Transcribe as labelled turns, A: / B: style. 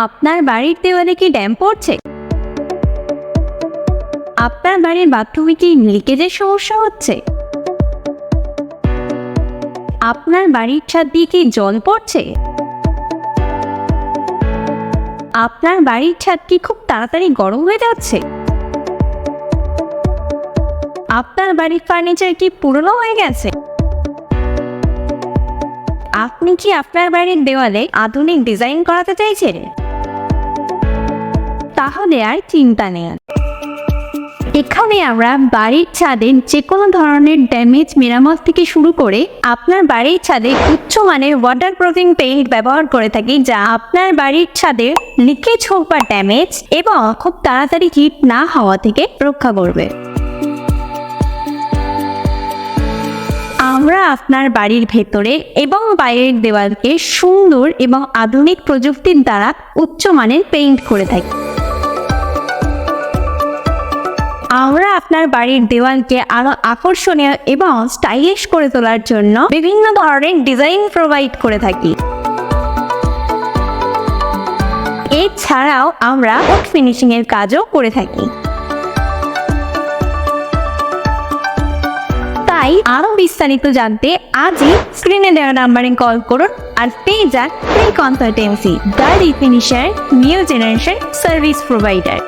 A: আপনার বাড়ির দেওয়ালে কি ড্যাম পড়ছে? আপনার বাড়ির বাথরুমে কি লিকেজের সমস্যা হচ্ছে? আপনার বাড়ির ছাদ দিয়ে কি জল পড়ছে? আপনার বাড়ির ছাদ কি খুব তাড়াতাড়ি গরম হয়ে যাচ্ছে? আপনার বাড়ির ফার্নিচার কি পুরনো হয়ে গেছে? আপনি কি আপনার বাড়ির দেওয়ালে আধুনিক ডিজাইন করাতে চাইছেন? তাহলে আর চিন্তা নেই। এখানে আমরা বাড়ির ছাদের যে কোনো ধরনের ড্যামেজ মেরামত থেকে শুরু করে আপনার বাড়ির ছাদে উচ্চমানের ওয়াটারপ্রুফিং পেইন্ট ব্যবহার করে থাকি, যা আপনার বাড়ির ছাদের লিকেজ হোক বা ড্যামেজ এবং খুব তাড়াতাড়ি হিট না হওয়া থেকে রক্ষা করবে। আমরা আপনার বাড়ির ভেতরে এবং বাইরের দেওয়ালকে সুন্দর এবং আধুনিক প্রযুক্তির দ্বারা উচ্চমানের পেইন্ট করে থাকি। আমরা আপনার বাড়ির দেওয়ালকে আরো আকর্ষণীয় এবং স্টাইলিশ করে তোলার জন্য বিভিন্ন ধরনের ডিজাইন প্রোভাইড করে থাকি। এছাড়াও আমরা উড ফিনিশিং এর কাজও করে থাকি। তাই আরো বিস্তারিত জানতে আজই স্ক্রিনে দেওয়া নাম্বারে কল করুন আর পেয়ে যান free consultancy, the refinisher new generation service provider.